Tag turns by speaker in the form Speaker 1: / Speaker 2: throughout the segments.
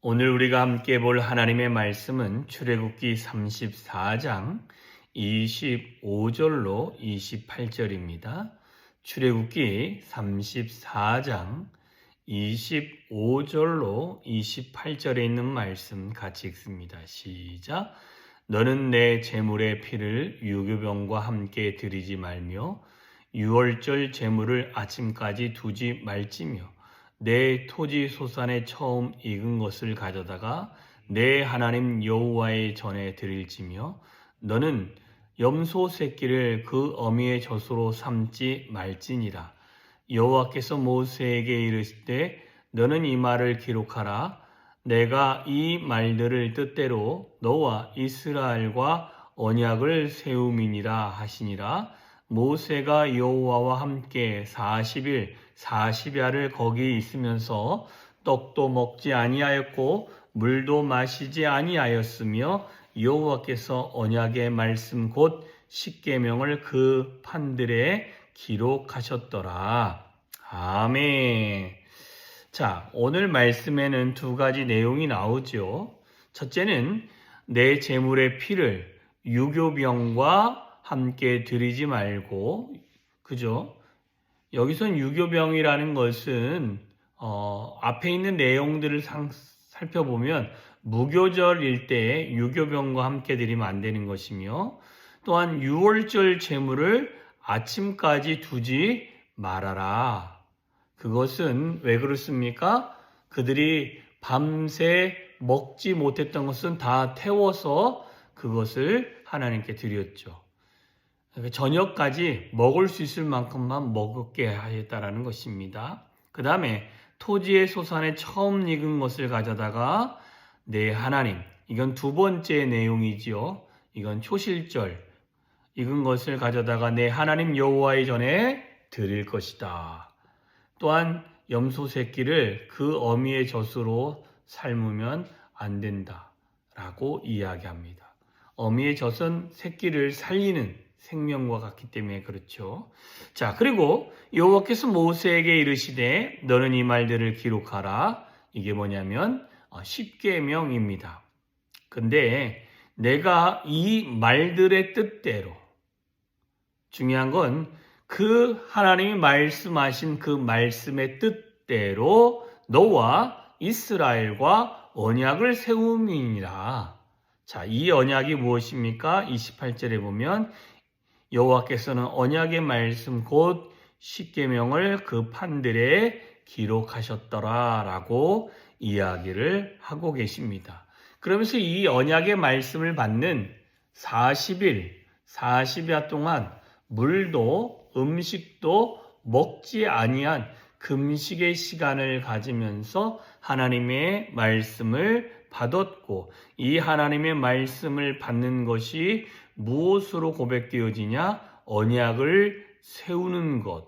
Speaker 1: 오늘 우리가 함께 볼 하나님의 말씀은 출애굽기 34장 25절로 28절입니다. 출애굽기 34장 25절로 28절에 있는 말씀 같이 읽습니다. 시작. 너는 내 제물의 피를 유교병과 함께 드리지 말며 유월절 제물을 아침까지 두지 말지며 내 토지 소산에 처음 익은 것을 가져다가 내 하나님 여호와의 전에 드릴지며 너는 염소 새끼를 그 어미의 젖으로 삼지 말지니라. 여호와께서 모세에게 이르시되 너는 이 말을 기록하라. 내가 이 말들을 뜻대로 너와 이스라엘과 언약을 세움이니라 하시니라. 모세가 여호와와 함께 40일 40야를 거기 있으면서 떡도 먹지 아니하였고 물도 마시지 아니하였으며 여호와께서 언약의 말씀 곧 십계명을 그 판들에 기록하셨더라. 아멘. 자, 오늘 말씀에는 두 가지 내용이 나오죠. 첫째는 내 제물의 피를 유교병과 함께 드리지 말고, 그죠? 여기선 유교병이라는 것은 앞에 있는 내용들을 살펴보면 무교절일 때 유교병과 함께 드리면 안 되는 것이며, 또한 유월절 제물을 아침까지 두지 말아라. 그것은 왜 그렇습니까? 그들이 밤새 먹지 못했던 것은 다 태워서 그것을 하나님께 드렸죠. 저녁까지 먹을 수 있을 만큼만 먹게 하였다라는 것입니다. 그 다음에 토지의 소산에 처음 익은 것을 가져다가 내 하나님, 이건 두 번째 내용이지요. 이건 초실절, 익은 것을 가져다가 내 하나님 여호와의 전에 드릴 것이다. 또한 염소 새끼를 그 어미의 젖으로 삶으면 안 된다라고 이야기합니다. 어미의 젖은 새끼를 살리는 생명과 같기 때문에 그렇죠. 자, 그리고 여호와께서 모세에게 이르시되 너는 이 말들을 기록하라. 이게 뭐냐면 십계명입니다. 근데 내가 이 말들의 뜻대로, 중요한 건 그 하나님이 말씀하신 그 말씀의 뜻대로 너와 이스라엘과 언약을 세움이니라. 자, 이 언약이 무엇입니까? 28절에 보면 여호와께서는 언약의 말씀 곧 십계명을 그 판들에 기록하셨더라 라고 이야기를 하고 계십니다. 그러면서 이 언약의 말씀을 받는 40일, 40야 동안 물도 음식도 먹지 아니한 금식의 시간을 가지면서 하나님의 말씀을 받았고, 이 하나님의 말씀을 받는 것이 무엇으로 고백되어지냐? 언약을 세우는 것.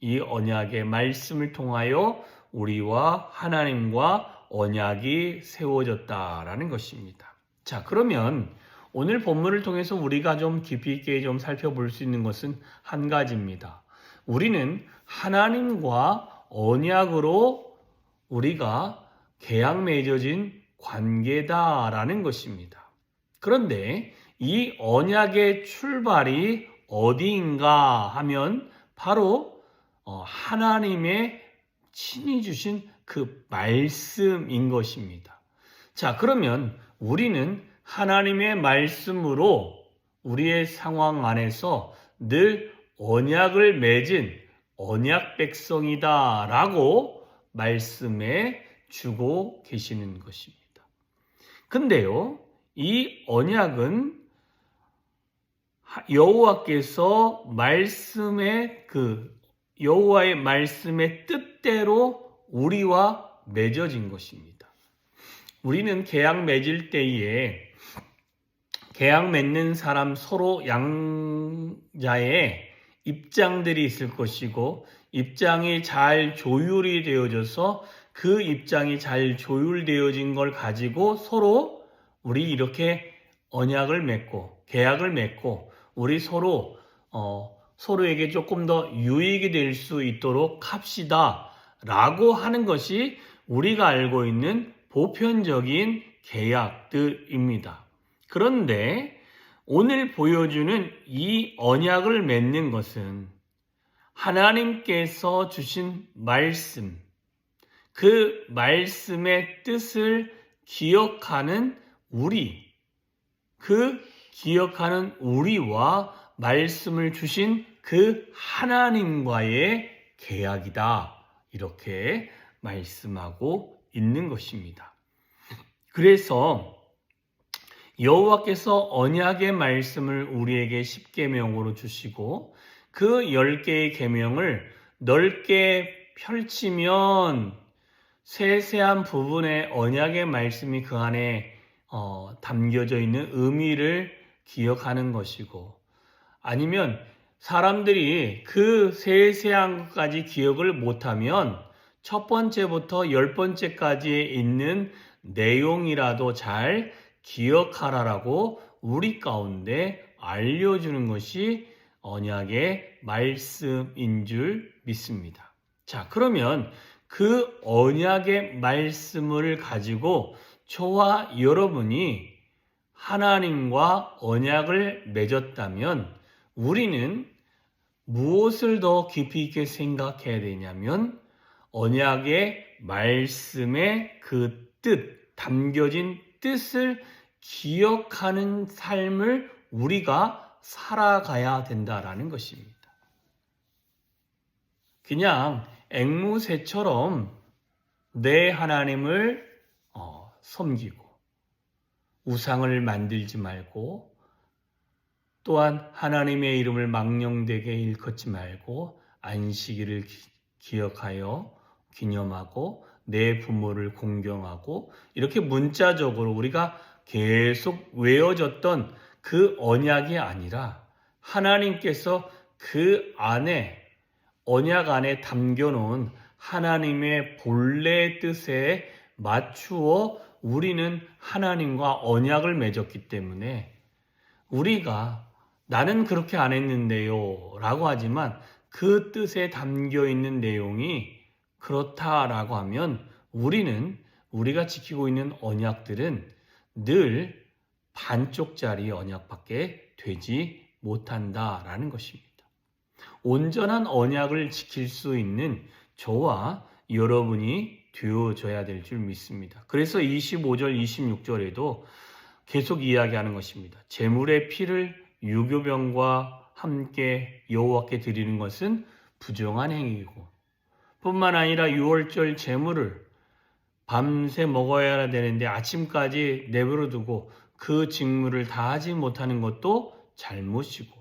Speaker 1: 이 언약의 말씀을 통하여 우리와 하나님과 언약이 세워졌다라는 것입니다. 자, 그러면 오늘 본문을 통해서 우리가 좀 깊이 있게 좀 살펴볼 수 있는 것은 한 가지입니다. 우리는 하나님과 언약으로 우리가 계약 맺어진 관계다라는 것입니다. 그런데 이 언약의 출발이 어디인가 하면 바로 하나님의 친히 주신 그 말씀인 것입니다. 자, 그러면 우리는 하나님의 말씀으로 우리의 상황 안에서 늘 언약을 맺은 언약 백성이다라고 말씀해 주고 계시는 것입니다. 근데요, 이 언약은 여호와께서 여호와의 말씀의 뜻대로 우리와 맺어진 것입니다. 우리는 계약 맺을 때에 계약 맺는 사람 서로 양자의 입장들이 있을 것이고, 입장이 잘 조율이 되어져서 그 입장이 잘 조율되어진 걸 가지고 서로 우리 이렇게 언약을 맺고 계약을 맺고 우리 서로에게 조금 더 유익이 될 수 있도록 합시다 라고 하는 것이 우리가 알고 있는 보편적인 계약들입니다. 그런데 오늘 보여주는 이 언약을 맺는 것은 하나님께서 주신 말씀, 그 말씀의 뜻을 기억하는 그 기억하는 우리와 말씀을 주신 그 하나님과의 계약이다. 이렇게 말씀하고 있는 것입니다. 그래서 여호와께서 언약의 말씀을 우리에게 10계명으로 주시고 그 10개의 계명을 넓게 펼치면 세세한 부분의 언약의 말씀이 그 안에 담겨져 있는 의미를 기억하는 것이고, 아니면 사람들이 그 세세한 것까지 기억을 못하면 첫 번째부터 10번째까지에 있는 내용이라도 잘 기억하라라고 우리 가운데 알려주는 것이 언약의 말씀인 줄 믿습니다. 자, 그러면 그 언약의 말씀을 가지고 저와 여러분이 하나님과 언약을 맺었다면 우리는 무엇을 더 깊이 있게 생각해야 되냐면 언약의 말씀의 그 뜻, 담겨진 뜻을 기억하는 삶을 우리가 살아가야 된다라는 것입니다. 그냥 앵무새처럼 내 하나님을 섬기고 우상을 만들지 말고, 또한 하나님의 이름을 망령되게 일컫지 말고 안식일을 기억하여 기념하고 내 부모를 공경하고, 이렇게 문자적으로 우리가 계속 외워졌던 그 언약이 아니라 하나님께서 그 안에 언약 안에 담겨놓은 하나님의 본래 뜻에 맞추어 우리는 하나님과 언약을 맺었기 때문에 우리가 나는 그렇게 안 했는데요 라고 하지만 그 뜻에 담겨 있는 내용이 그렇다라고 하면 우리가 지키고 있는 언약들은 늘 반쪽짜리 언약밖에 되지 못한다라는 것입니다. 온전한 언약을 지킬 수 있는 저와 여러분이 되어져야 될 줄 믿습니다. 그래서 25절, 26절에도 계속 이야기하는 것입니다. 제물의 피를 유교병과 함께 여호와께 드리는 것은 부정한 행위이고, 뿐만 아니라 유월절 제물을 밤새 먹어야 되는데 아침까지 내버려 두고 그 직무를 다 하지 못하는 것도 잘못이고,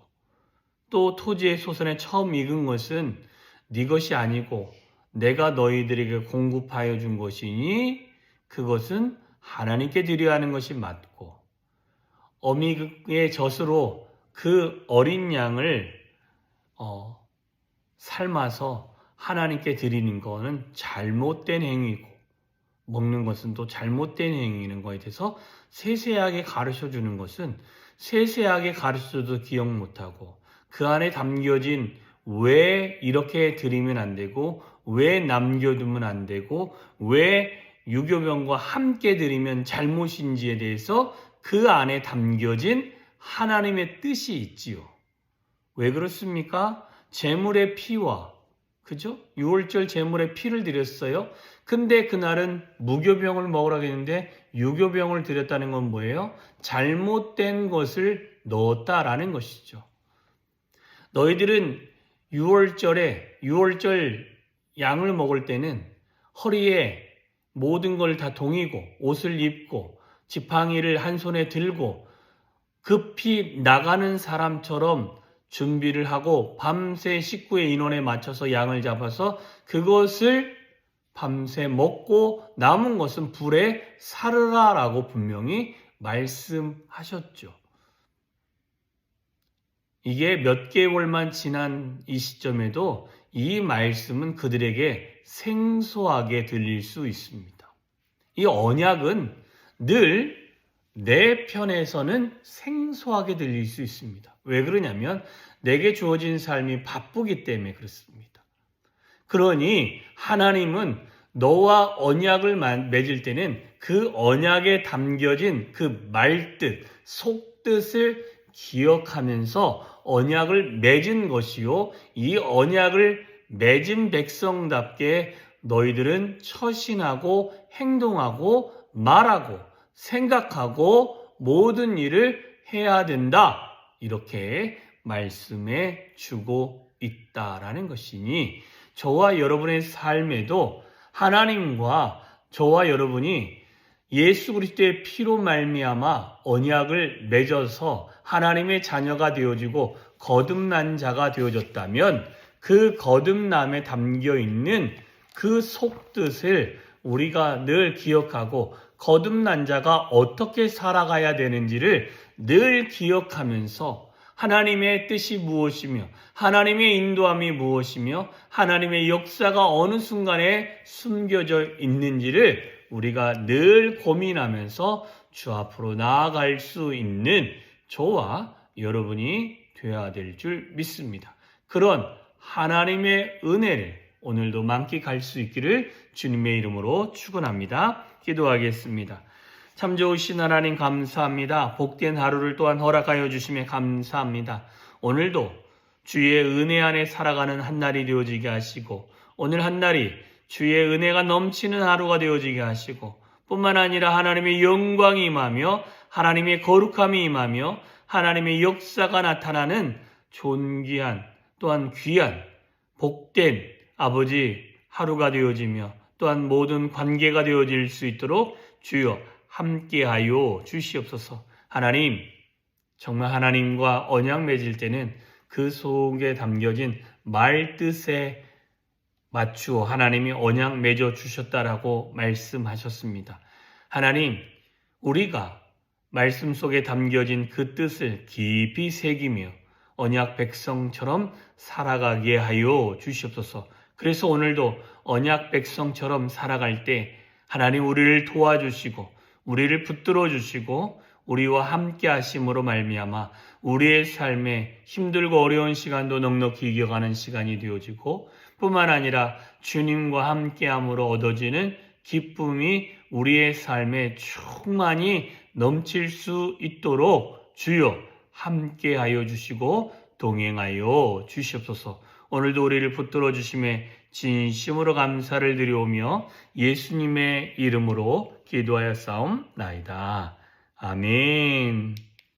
Speaker 1: 또 토지의 소선에 처음 익은 것은 네 것이 아니고 내가 너희들에게 공급하여 준 것이니 그것은 하나님께 드려야 하는 것이 맞고, 어미의 젖으로 그 어린 양을 삶아서 하나님께 드리는 것은 잘못된 행위고, 먹는 것은 또 잘못된 행위인 것에 대해서 세세하게 가르쳐주는 것은 세세하게 가르쳐줘도 기억 못하고, 그 안에 담겨진 왜 이렇게 드리면 안 되고, 왜 남겨두면 안 되고, 왜 유교병과 함께 드리면 잘못인지에 대해서 그 안에 담겨진 하나님의 뜻이 있지요. 왜 그렇습니까? 제물의 피와, 그죠? 유월절 제물의 피를 드렸어요. 근데 그날은 무교병을 먹으라고 했는데 유교병을 드렸다는 건 뭐예요? 잘못된 것을 넣었다라는 것이죠. 너희들은 유월절 양을 먹을 때는 허리에 모든 걸 다 동이고 옷을 입고 지팡이를 한 손에 들고 급히 나가는 사람처럼 준비를 하고 밤새 식구의 인원에 맞춰서 양을 잡아서 그것을 밤새 먹고 남은 것은 불에 사르라라고 분명히 말씀하셨죠. 이게 몇 개월만 지난 이 시점에도 이 말씀은 그들에게 생소하게 들릴 수 있습니다. 이 언약은 늘 내 편에서는 생소하게 들릴 수 있습니다. 왜 그러냐면 내게 주어진 삶이 바쁘기 때문에 그렇습니다. 그러니 하나님은 너와 언약을 맺을 때는 그 언약에 담겨진 그 말뜻, 속뜻을 기억하면서 언약을 맺은 것이요. 이 언약을 맺은 백성답게 너희들은 처신하고 행동하고 말하고 생각하고 모든 일을 해야 된다. 이렇게 말씀해 주고 있다라는 것이니 저와 여러분의 삶에도 하나님과 저와 여러분이 예수 그리스도의 피로 말미암아 언약을 맺어서 하나님의 자녀가 되어지고 거듭난 자가 되어졌다면 그 거듭남에 담겨 있는 그 속뜻을 우리가 늘 기억하고 거듭난 자가 어떻게 살아가야 되는지를 늘 기억하면서 하나님의 뜻이 무엇이며 하나님의 인도함이 무엇이며 하나님의 역사가 어느 순간에 숨겨져 있는지를 우리가 늘 고민하면서 주 앞으로 나아갈 수 있는 저와 여러분이 되어야 될 줄 믿습니다. 그런 하나님의 은혜를 오늘도 만끽할 수 있기를 주님의 이름으로 축원합니다. 기도하겠습니다. 참 좋으신 하나님 감사합니다. 복된 하루를 또한 허락하여 주심에 감사합니다. 오늘도 주의 은혜 안에 살아가는 한 날이 되어지게 하시고 오늘 한 날이 주의 은혜가 넘치는 하루가 되어지게 하시고 뿐만 아니라 하나님의 영광이 임하며 하나님의 거룩함이 임하며 하나님의 역사가 나타나는 존귀한 또한 귀한 복된 아버지 하루가 되어지며 또한 모든 관계가 되어질 수 있도록 주여 함께하여 주시옵소서. 하나님, 정말 하나님과 언약 맺을 때는 그 속에 담겨진 말뜻에 맞추어 하나님이 언약 맺어 주셨다라고 말씀하셨습니다. 하나님, 우리가 말씀 속에 담겨진 그 뜻을 깊이 새기며 언약 백성처럼 살아가게 하여 주시옵소서. 그래서 오늘도 언약 백성처럼 살아갈 때 하나님 우리를 도와주시고 우리를 붙들어 주시고 우리와 함께 하심으로 말미암아 우리의 삶에 힘들고 어려운 시간도 넉넉히 이겨가는 시간이 되어지고 뿐만 아니라 주님과 함께함으로 얻어지는 기쁨이 우리의 삶에 충만히 넘칠 수 있도록 주여 함께하여 주시고 동행하여 주시옵소서. 오늘도 우리를 붙들어 주심에 진심으로 감사를 드리오며 예수님의 이름으로 기도하여 싸움나이다. 아멘.